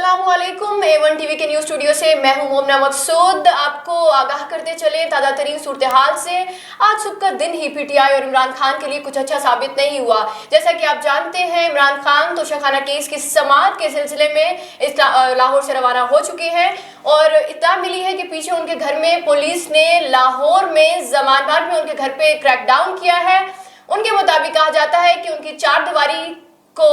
अस्सलाम वालेकुम। A1 TV के न्यूज स्टूडियो से मैं हूं मोमना मकसूद। आपको आगाह करते चले ताज़ा तरीन सूरत हाल से। आज सुबह का दिन ही PTI और इमरान खान के लिए कुछ अच्छा साबित नहीं हुआ। जैसा कि आप जानते हैं, इमरान खान तोशाखाना केस की समाअत के सिलसिले में लाहौर से रवाना हो चुके हैं और इत्तला मिली है कि पीछे उनके घर में पुलिस ने लाहौर में जमान बाग में उनके घर पे क्रैकडाउन किया है। उनके मुताबिक कहा जाता है कि उनकी चार दीवारी को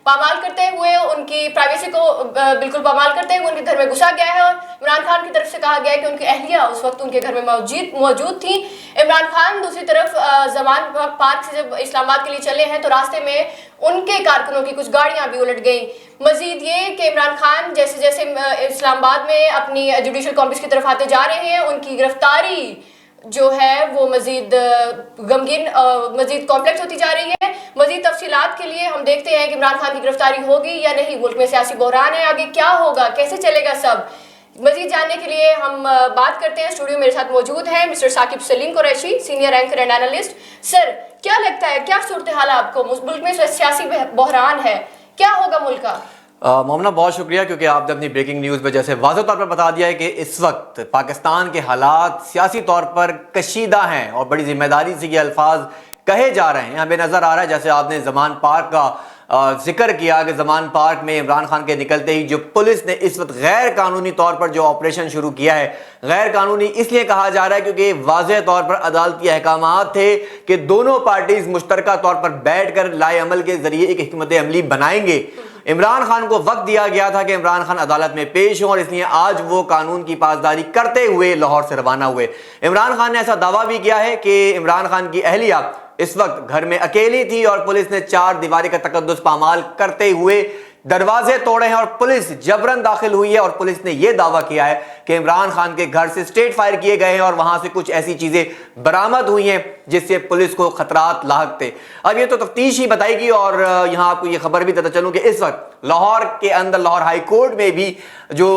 पामाल करते हुए, उनकी प्राइवेसी को बिल्कुल पामाल करते हुए उनके घर में घुसा गया है। और इमरान खान की तरफ से कहा गया है कि उनकी अहलिया उस वक्त उनके घर में मौजूद थी। इमरान खान दूसरी तरफ जमान पार्क से जब इस्लामाबाद के लिए चले हैं तो रास्ते में उनके कारकुनों की कुछ गाड़ियां भी उलट गई। मजीद ये कि इमरान खान जैसे जैसे इस्लामाबाद में अपनी जुडिशल कॉम्प्लेक्स की तरफ आते जा रहे हैं, उनकी गिरफ्तारी जो है वो मजीद गमगीन मजीद कॉम्प्लेक्स होती जा रही है। मजीद तफसीलात के लिए हम देखते हैं कि इमरान खान की गिरफ्तारी होगी या नहीं, मुल्क में सियासी बहरान है, आगे क्या होगा, कैसे चलेगा सब। मजीद जानने के लिए हम बात करते हैं। स्टूडियो मेरे साथ मौजूद हैं mister Saqib Saleem Qureshi, senior anchor and analyst. Sir, क्या लगता है, क्या सूरत हाल आपको? मुल्क में सियासी बहरान है, क्या होगा मुल्क का? मोमना, बहुत शुक्रिया, क्योंकि आपने अपनी ब्रेकिंग न्यूज़ में जैसे वाज़ेह तौर पर बता दिया है कि इस वक्त पाकिस्तान के हालात सियासी तौर पर कशीदा हैं और बड़ी जिम्मेदारी से ये अल्फाज कहे जा रहे हैं। हमें नज़र आ रहा है, जैसे आपने ज़मान पार्क का जिक्र किया कि ज़मान पार्क में इमरान खान के निकलते ही जो पुलिस ने इस वक्त गैर कानूनी तौर पर जो ऑपरेशन शुरू किया है, गैर कानूनी इसलिए कहा जा रहा है क्योंकि वाज़ेह तौर पर अदालती अहकामात थे कि दोनों पार्टीज मुश्तरका तौर पर बैठ कर लाए अमल के जरिए एक हिकमत अमली बनाएंगे। इमरान खान को वक्त दिया गया था कि इमरान खान अदालत में पेश हो और इसलिए आज वो कानून की पासदारी करते हुए लाहौर से रवाना हुए। इमरान खान ने ऐसा दावा भी किया है कि इमरान खान की अहलिया इस वक्त घर में अकेली थी और पुलिस ने चार दीवारी का तकद्दुस पामाल करते हुए दरवाजे तोड़े हैं और पुलिस जबरन दाखिल हुई है। और पुलिस ने यह दावा किया है कि इमरान खान के घर से स्ट्रेट फायर किए गए हैं और वहां से कुछ ऐसी चीजें बरामद हुई हैं जिससे पुलिस को खतरात लाहक थे। अब ये तो तफ्तीश ही बताएगी। और यहां आपको ये खबर भी देता चलूं कि इस वक्त लाहौर के अंदर लाहौर हाई कोर्ट में भी जो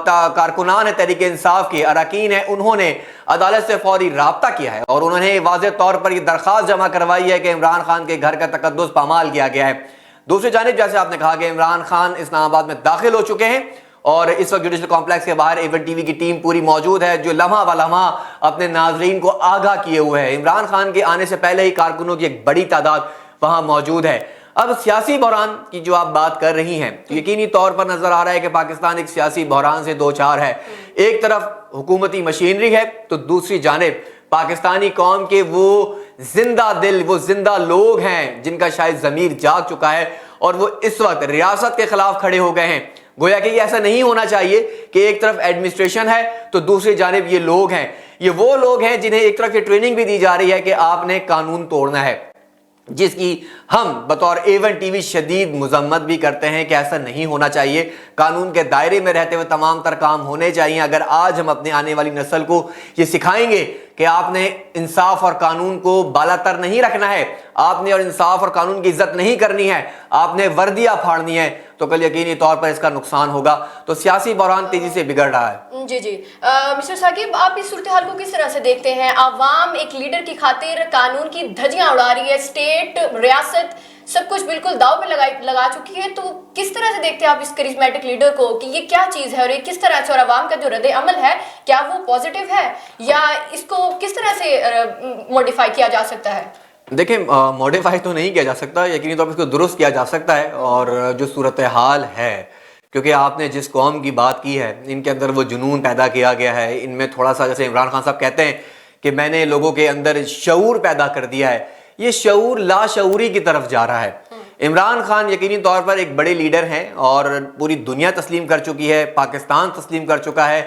कारकुनान है तहरीक इंसाफ के अरकान है, उन्होंने अदालत से फौरी राब्ता किया है और उन्होंने वाज़ेह तौर पर यह दरख्वास्त जमा करवाई है कि इमरान खान के घर का तकद्दुस पामाल किया गया है। दूसरी जानिब जैसे आपने कहा कि इमरान खान इस्लामाबाद में दाखिल हो चुके हैं और इस वक्त जुडिशल कॉम्प्लेक्स के बाहर A1 टीवी की टीम पूरी मौजूद है जो लम्हा व लम्हा अपने नाजरीन को आगाह किए हुए है। इमरान खान के आने से पहले ही कारकुनों की एक बड़ी तादाद वहां मौजूद है। अब सियासी बहरान की जो आप बात कर रही हैं, तो यकीनी तौर पर नजर आ रहा है कि पाकिस्तान एक सियासी बहरान से दो चार है। एक तरफ हुकूमती मशीनरी है तो दूसरी जानिब पाकिस्तानी कौम के वो जिंदा दिल, वो जिंदा लोग हैं जिनका शायद ज़मीर जाग चुका है और वो इस वक्त रियासत के खिलाफ खड़े हो गए हैं। गोया कि ये ऐसा नहीं होना चाहिए कि एक तरफ एडमिनिस्ट्रेशन है तो दूसरी जानिब ये लोग हैं। ये वो लोग हैं जिन्हें एक तरफ ये ट्रेनिंग भी दी जा रही है कि आपने कानून तोड़ना है, जिसकी हम बतौर A1 टीवी शदीद मुजम्मत भी करते हैं कि ऐसा नहीं होना चाहिए। कानून के दायरे में रहते हुए तमाम तर काम होने चाहिए। अगर आज हम अपने आने वाली नस्ल को ये सिखाएंगे कि आपने इंसाफ और कानून को बालातर नहीं रखना है, आपने और इंसाफ और कानून की इज्जत नहीं करनी है, आपने वर्दियां फाड़नी है, तो कल यकीनी तौर पर इसका नुकसान होगा। तो सियासी बहरान तेजी से बिगड़ रहा है। जी जी मिस्टर साकिब, आप इस सूरत हाल को किस तरह से देखते हैं? आवाम एक लीडर की खातिर कानून की धज्जियां उड़ा रही है, स्टेट रियासत सब कुछ बिल्कुल दाव पे लगा चुकी है, तो किस तरह से देखते हैं आप इस करिश्मेटिक लीडर को कि ये क्या चीज़ है और ये किस तरह से, और आवाम का जो रद्द अमल है क्या वो पॉजिटिव है या इसको किस तरह से मॉडिफाई किया जा सकता है? देखिए, मॉडिफाई तो नहीं किया जा सकता, यकीनी तौर पर इसको दुरुस्त किया जा सकता है। और जो सूरत हाल है, क्योंकि आपने जिस कौम की बात की है, इनके अंदर वो जुनून पैदा किया गया है, इनमें थोड़ा सा, जैसे इमरान खान साहब कहते हैं कि मैंने लोगों के अंदर शऊर पैदा कर दिया है, ये शऊर लाशऊरी की तरफ जा रहा है। इमरान खान यकीनी तौर पर एक बड़े लीडर हैं और पूरी दुनिया तस्लीम कर चुकी है, पाकिस्तान तस्लीम कर चुका है।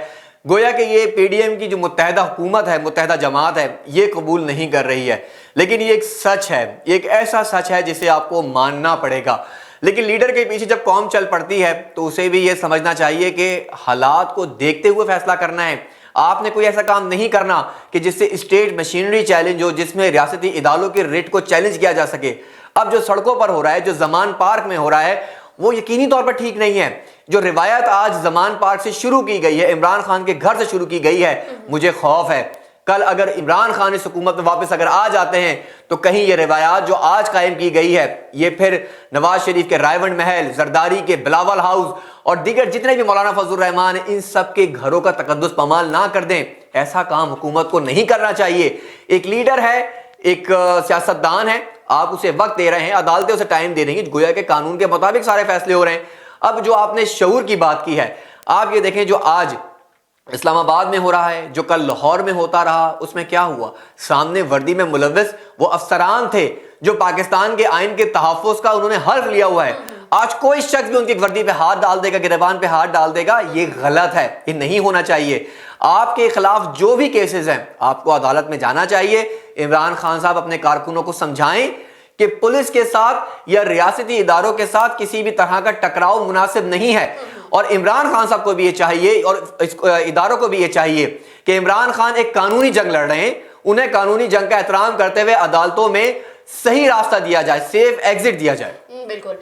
गोया कि ये PDM की जो मुत्तहदा हुकूमत है, मुत्तहदा जमात है, ये कबूल नहीं कर रही है। लेकिन ये एक सच है, एक ऐसा सच है जिसे आपको मानना पड़ेगा। लेकिन लीडर के पीछे जब कौम चल पड़ती है तो उसे भी ये समझना चाहिए कि हालात को देखते हुए फैसला करना है। आपने कोई ऐसा काम नहीं करना कि जिससे स्टेट मशीनरी चैलेंज हो, जिसमें रियासती इदारों के रेट को चैलेंज किया जा सके। अब जो सड़कों पर हो रहा है, जो जमान पार्क में हो रहा है, वो यकीनी तौर पर ठीक नहीं है। जो रिवायत आज जमान पार्क से शुरू की गई है, इमरान खान के घर से शुरू की गई है, मुझे खौफ है کل اگر عمران خان اس حکومت میں واپس اگر آ جاتے ہیں تو کہیں یہ روایات جو آج قائم کی گئی ہے یہ پھر نواز شریف کے رائے ونڈ محل، زرداری کے بلاول ہاؤس اور دیگر جتنے بھی مولانا فضل الرحمان ہیں ان سب کے گھروں کا تقدس پامال نہ کر دیں۔ ایسا کام حکومت کو نہیں کرنا چاہیے۔ ایک لیڈر ہے، ایک سیاستدان ہے، آپ اسے وقت دے رہے ہیں، عدالتیں اسے ٹائم دے رہی ہیں، گویا کہ قانون کے مطابق سارے فیصلے ہو رہے ہیں۔ اب جو آپ نے شعور کی بات کی ہے، آپ یہ دیکھیں جو آج اسلام آباد میں ہو رہا ہے، جو کل لاہور میں ہوتا رہا، اس میں کیا ہوا؟ سامنے وردی میں ملوث وہ افسران تھے جو پاکستان کے آئین کے تحفظ کا انہوں نے حلف لیا ہوا ہے۔ آج کوئی شخص بھی ان کی وردی پہ ہاتھ ڈال دے گا، گریبان پہ ہاتھ ڈال دے گا، یہ غلط ہے، یہ نہیں ہونا چاہیے۔ آپ کے خلاف جو بھی کیسز ہیں آپ کو عدالت میں جانا چاہیے۔ عمران خان صاحب اپنے کارکنوں کو سمجھائیں کہ پولیس کے ساتھ یا ریاستی اداروں کے ساتھ کسی بھی طرح کا ٹکراؤ مناسب نہیں ہے، اور عمران خان صاحب کو بھی یہ چاہیے اور اداروں کو بھی یہ چاہیے کہ عمران خان ایک قانونی جنگ لڑ رہے ہیں، انہیں قانونی جنگ کا احترام کرتے ہوئے عدالتوں میں صحیح راستہ دیا جائے، سیف ایگزٹ دیا جائے۔ بالکل۔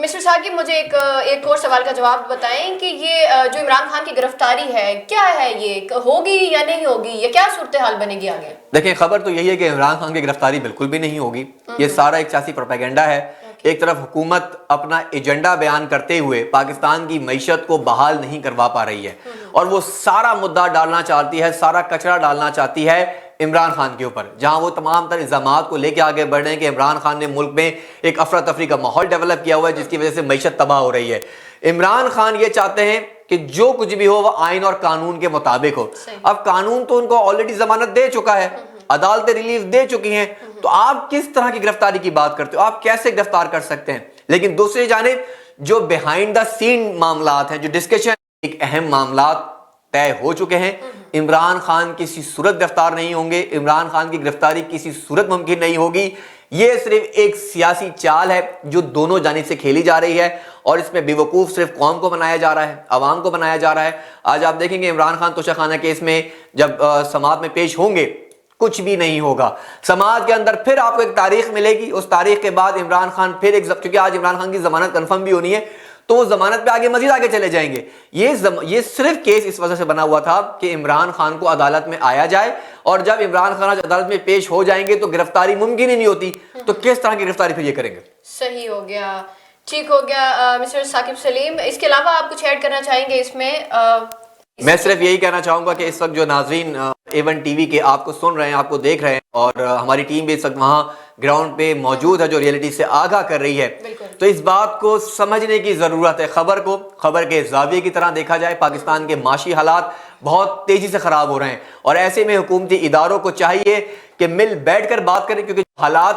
مسٹر ثاقب، مجھے ایک اور سوال کا جواب بتائیں کہ یہ جو عمران خان کی گرفتاری ہے کیا ہے، یہ ہوگی یا نہیں ہوگی، یہ کیا صورتحال بنے گی آگے؟ دیکھیں خبر تو یہی ہے کہ عمران خان کی گرفتاری بالکل بھی نہیں ہوگی، یہ سارا ایک سیاسی پروپیگنڈا ہے۔ ایک طرف حکومت اپنا ایجنڈا بیان کرتے ہوئے پاکستان کی معیشت کو بحال نہیں کروا پا رہی ہے، اور وہ سارا مدعا ڈالنا چاہتی ہے، سارا کچرا ڈالنا چاہتی ہے عمران خان کے اوپر، جہاں وہ تمام تر الزامات کو لے کے آگے بڑھ رہے ہیں کہ عمران خان نے ملک میں ایک افراتفری کا ماحول ڈیولپ کیا ہوا ہے جس کی وجہ سے معیشت تباہ ہو رہی ہے۔ عمران خان یہ چاہتے ہیں کہ جو کچھ بھی ہو وہ آئین اور قانون کے مطابق ہو۔ اب قانون تو ان کو آلریڈی ضمانت دے چکا ہے، عدالتیں ریلیف دے چکی ہیں، تو آپ کس طرح کی گرفتاری کی بات کرتے ہو؟ آپ کیسے گرفتار کر سکتے ہیں؟ لیکن دوسری جانب جو بیہائنڈ دا سین معاملات ہیں، جو ڈسکشن ایک اہم معاملات طے ہو چکے ہیں، عمران خان کسی صورت گرفتار نہیں ہوں گے، عمران خان کی گرفتاری کسی صورت ممکن نہیں ہوگی۔ یہ صرف ایک سیاسی چال ہے جو دونوں جانب سے کھیلی جا رہی ہے، اور اس میں بے وقوف صرف قوم کو بنایا جا رہا ہے، عوام کو بنایا جا رہا ہے۔ آج آپ دیکھیں گے عمران خان توشہ خانہ کیس میں جب سماعت میں پیش ہوں گے کچھ بھی نہیں ہوگا، سماعت کے اندر پھر آپ کو ایک تاریخ ملے گی، اس تاریخ کے بعد عمران خان پھر کیونکہ آج عمران خان کی ضمانت کنفرم بھی ہونی ہے تو وہ ضمانت پہ آگے مزید آگے چلے جائیں گے۔ یہ صرف کیس اس وجہ سے بنا ہوا تھا کہ عمران خان کو عدالت میں آیا جائے، اور جب عمران خان آج عدالت میں پیش ہو جائیں گے تو گرفتاری ممکن ہی نہیں ہوتی، تو کس طرح کی گرفتاری پھر یہ کریں گے؟ صحیح ہو گیا، ٹھیک ہو گیا۔ مسٹر ثاقب سلیم، اس کے علاوہ آپ کچھ ایڈ کرنا چاہیں گے اس میں؟ میں صرف یہی کہنا چاہوں گا کہ اس وقت جو ناظرین A1 ٹی وی کے آپ کو سن رہے ہیں، آپ کو دیکھ رہے ہیں، اور ہماری ٹیم بھی اس وقت وہاں گراؤنڈ پہ موجود ہے جو ریئلٹی سے آگاہ کر رہی ہے، تو اس بات کو سمجھنے کی ضرورت ہے۔ خبر کے زاویے کی طرح دیکھا جائے، پاکستان کے معاشی حالات بہت تیزی سے خراب ہو رہے ہیں، اور ایسے میں حکومتی اداروں کو چاہیے کہ مل بیٹھ کر بات کریں، کیونکہ حالات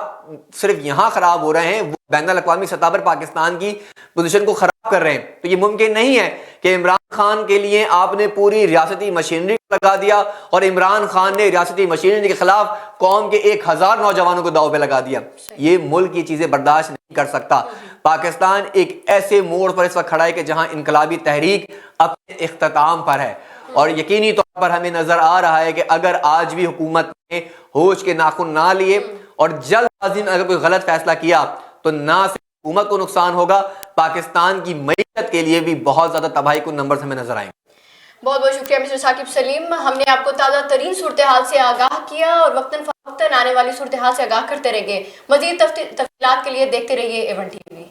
صرف یہاں خراب ہو رہے ہیں، وہ بین الاقوامی سطح پر پاکستان کی پوزیشن کو خراب کر رہے ہیں۔ تو یہ ممکن نہیں ہے کہ عمران خان کے لیے آپ نے پوری ریاستی مشینری لگا دیا، اور عمران خان نے ریاستی مشینری کے خلاف قوم کے 1000 نوجوانوں کو داؤ پہ لگا دیا۔ یہ ملک یہ چیزیں برداشت نہیں کر سکتا۔ پاکستان ایک ایسے موڑ پر اس وقت کھڑا ہے کہ جہاں انقلابی تحریک اپنے اختتام پر ہے، اور یقینی طور پر ہمیں نظر آ رہا ہے کہ اگر آج بھی حکومت نے ہوش کے ناخن نہ لیے اور جلد بازی میں اگر کوئی غلط فیصلہ کیا تو نہ صرف حکومت کو نقصان ہوگا، پاکستان کی معیشت کے لیے بھی بہت زیادہ تباہی کن نمبرز ہمیں نظر آئیں گے۔ بہت بہت شکریہ مسٹر ثاقب سلیم، ہم نے آپ کو تازہ ترین صورتحال سے آگاہ کیا اور وقتاً فوقتاً آنے والی صورتحال سے آگاہ کرتے رہیں گے۔ مزید تفصیلات کے لیے دیکھتے رہیے A1 ٹی وی۔